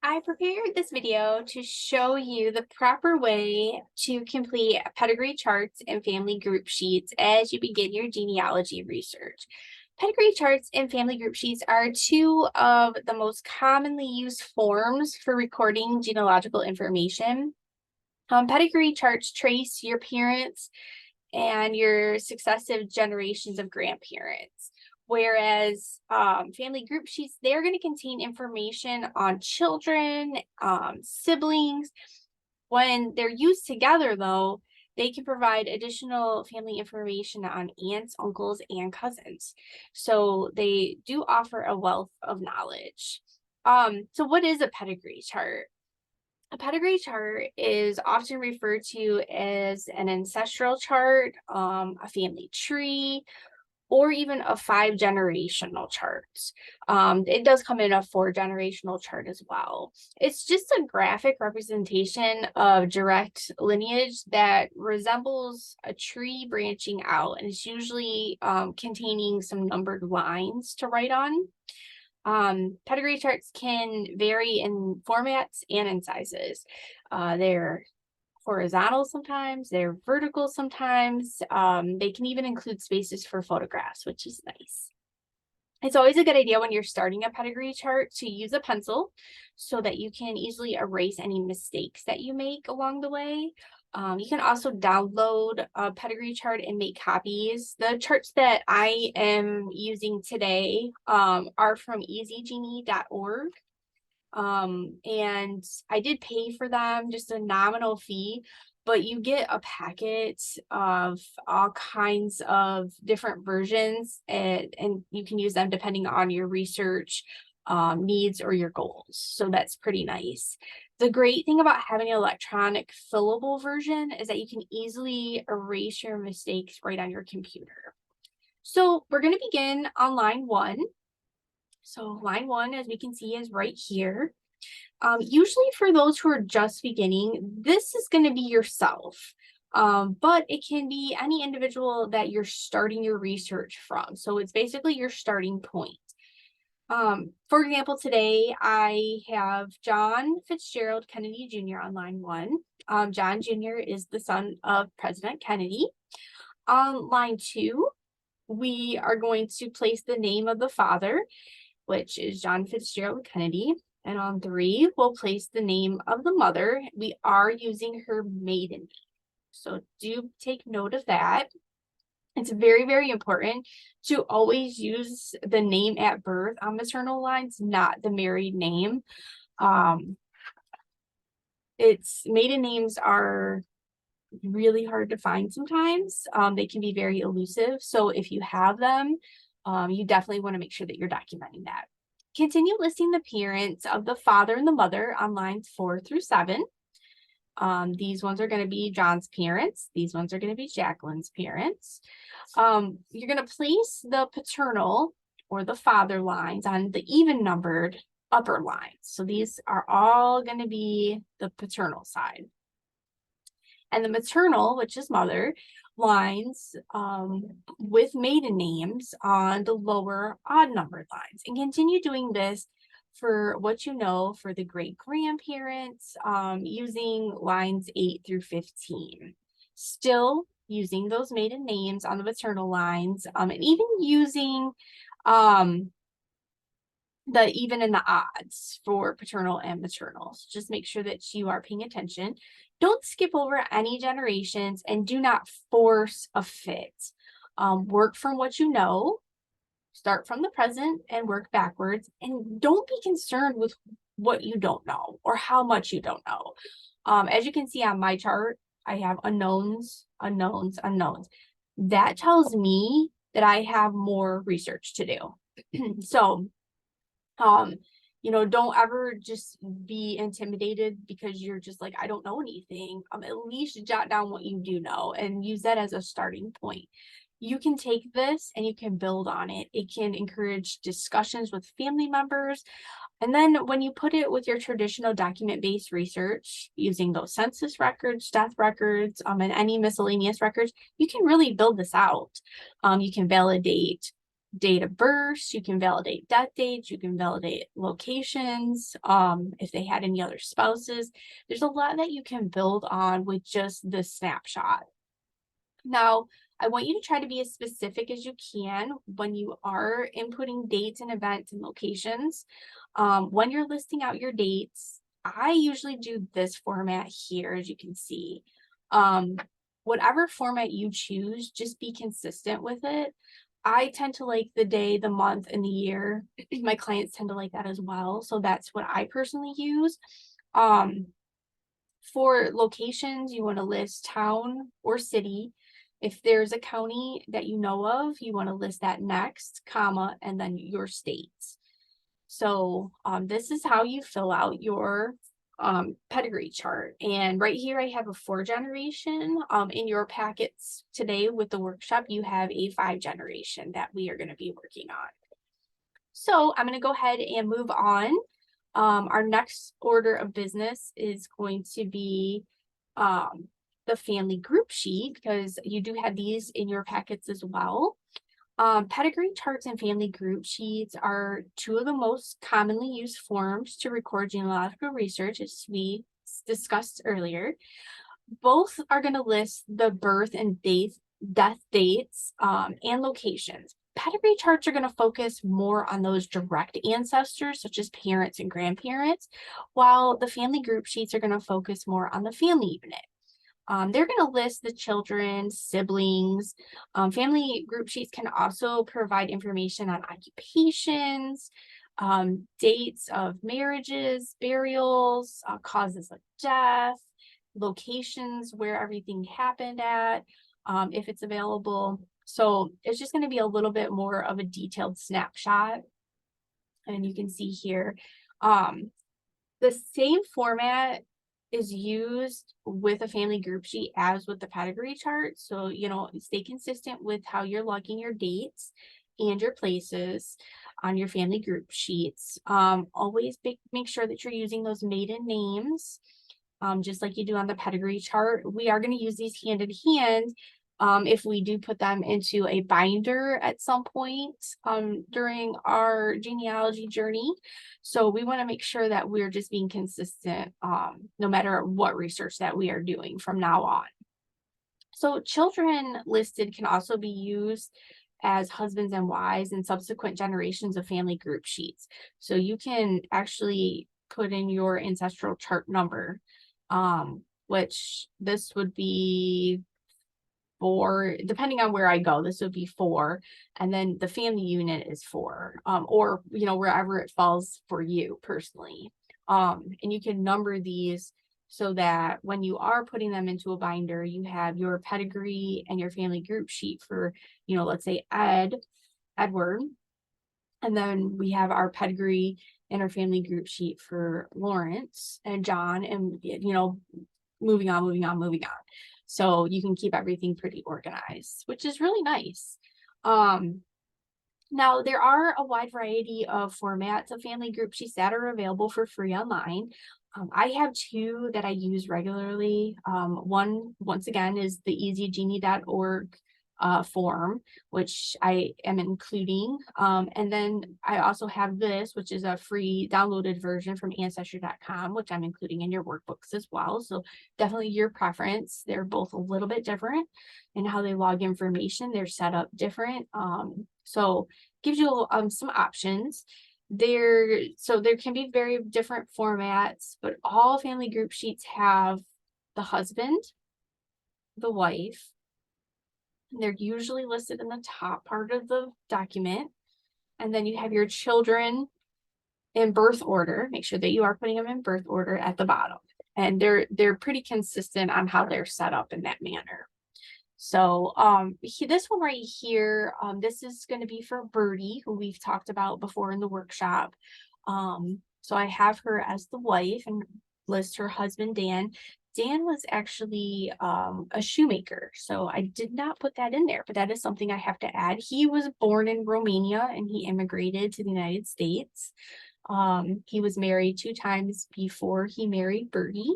I prepared this video to show you the proper way to complete pedigree charts and family group sheets as you begin your genealogy research. Pedigree charts and family group sheets are two of the most commonly used forms for recording genealogical information. Pedigree charts trace your parents and your successive generations of grandparents. Whereas family group sheets, they're going to contain information on children, siblings. When they're used together, though, they can provide additional family information on aunts, uncles, and cousins. So they do offer a wealth of knowledge. So what is a pedigree chart? A pedigree chart is often referred to as an ancestral chart, a family tree, or even a 5-generational chart. It does come in a 4-generational chart as well. It's just a graphic representation of direct lineage that resembles a tree branching out, and it's usually containing some numbered lines to write on. Pedigree charts can vary in formats and in sizes. They're horizontal sometimes, they're vertical sometimes. They can even include spaces for photographs, which is nice. It's always a good idea when you're starting a pedigree chart to use a pencil so that you can easily erase any mistakes that you make along the way. You can also download a pedigree chart and make copies. The charts that I am using today are from easygenie.org. And I did pay for them, just a nominal fee, but you get a packet of all kinds of different versions, and you can use them depending on your research needs or your goals. So that's pretty nice. The great thing about having an electronic fillable version is that you can easily erase your mistakes right on your computer. So we're going to begin on line 1. So line 1, as we can see, is right here. Usually for those who are just beginning, this is going to be yourself. But it can be any individual that you're starting your research from. So it's basically your starting point. For example, today I have John Fitzgerald Kennedy Jr. on line 1. John Jr. is the son of President Kennedy. On line 2, we are going to place the name of the father, which is John Fitzgerald Kennedy. And on 3, we'll place the name of the mother. We are using her maiden name. So do take note of that. It's very, very important to always use the name at birth on maternal lines, not the married name. Maiden names are really hard to find sometimes. They can be very elusive. So if you have them, you definitely want to make sure that you're documenting that. Continue listing the parents of the father and the mother on lines 4 through 7. These ones are going to be John's parents. These ones are going to be Jacqueline's parents. You're going to place the paternal or the father lines on the even numbered upper lines. So these are all going to be the paternal side. And the maternal, which is mother, lines with maiden names on the lower odd numbered lines. And continue doing this for what you know for the great grandparents, using lines 8 through 15. Still using those maiden names on the maternal lines, and even using the even and the odds for paternal and maternal. So just make sure that you are paying attention. Don't skip over any generations and do not force a fit. Work from what you know, start from the present and work backwards, and don't be concerned with what you don't know or how much you don't know. As you can see on my chart, I have unknowns, unknowns, unknowns. That tells me that I have more research to do. So don't ever just be intimidated because you're just like, I don't know anything. At least jot down what you do know and use that as a starting point. You can take this and you can build on it. It can encourage discussions with family members. And then when you put it with your traditional document-based research, using those census records, death records, and any miscellaneous records, you can really build this out. You can validate date of birth, you can validate death dates, you can validate locations, if they had any other spouses. There's a lot that you can build on with just this snapshot. Now, I want you to try to be as specific as you can when you are inputting dates and events and locations. When you're listing out your dates, I usually do this format here, as you can see. Whatever format you choose, just be consistent with it. I tend to like the day, the month, and the year. My clients tend to like that as well. So that's what I personally use. For locations, you want to list town or city. If there's a county that you know of, you want to list that next, comma, and then your states. So this is how you fill out your pedigree chart. And right here, I have a 4 generation. In your packets today with the workshop, you have a 5 generation that we are going to be working on. So I'm going to go ahead and move on. Our next order of business is going to be the family group sheet, because you do have these in your packets as well. Pedigree charts and family group sheets are 2 of the most commonly used forms to record genealogical research, as we discussed earlier. Both are going to list the birth and death dates, and locations. Pedigree charts are going to focus more on those direct ancestors, such as parents and grandparents, while the family group sheets are going to focus more on the family unit. They're going to list the children, siblings. Family group sheets can also provide information on occupations, dates of marriages, burials, causes of death, locations where everything happened at, if it's available. So it's just going to be a little bit more of a detailed snapshot. And you can see here, the same format is used with a family group sheet as with the pedigree chart. So, stay consistent with how you're logging your dates and your places on your family group sheets. Always make sure that you're using those maiden names, just like you do on the pedigree chart. We are going to use these hand in hand if we do put them into a binder at some point during our genealogy journey. So we want to make sure that we're just being consistent no matter what research that we are doing from now on. So children listed can also be used as husbands and wives in subsequent generations of family group sheets. So you can actually put in your ancestral chart number, which this would be 4, depending on where I go, this would be 4, and then the family unit is 4, or wherever it falls for you personally. And you can number these so that when you are putting them into a binder, you have your pedigree and your family group sheet for, let's say Edward, and then we have our pedigree and our family group sheet for Lawrence and John, and moving on. So you can keep everything pretty organized, which is really nice. Now, there are a wide variety of formats of family group sheets that are available for free online. I have 2 that I use regularly. One, once again, is the easygenie.org form, which I am including. And then I also have this, which is a free downloaded version from ancestry.com, which I'm including in your workbooks as well. So definitely your preference. They're both a little bit different in how they log information. They're set up different. So gives you some options. There can be very different formats, but all family group sheets have the husband, the wife. They're usually listed in the top part of the document. And then you have your children in birth order. Make sure that you are putting them in birth order at the bottom. And they're pretty consistent on how they're set up in that manner. So this one right here, this is going to be for Birdie, who we've talked about before in the workshop. So I have her as the wife and list her husband, Dan. Dan was actually a shoemaker, so I did not put that in there, but that is something I have to add. He was born in Romania and he immigrated to the United States. He was married 2 times before he married Birdie.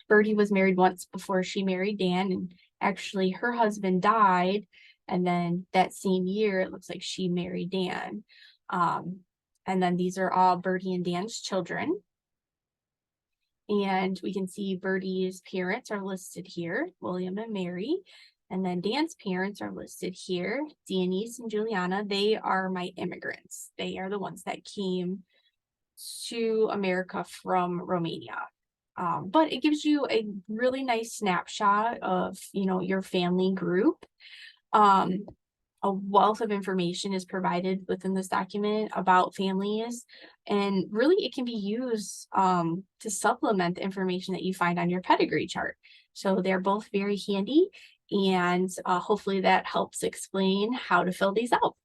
Birdie was married once before she married Dan, and actually her husband died And then that same year, it looks like she married Dan. And then these are all Birdie and Dan's children. And we can see Birdie's parents are listed here, William and Mary. And then Dan's parents are listed here, Denise and Juliana. They are my immigrants. They are the ones that came to America from Romania. But it gives you a really nice snapshot of, your family group. A wealth of information is provided within this document about families, and really it can be used to supplement the information that you find on your pedigree chart. So they're both very handy, and hopefully that helps explain how to fill these out.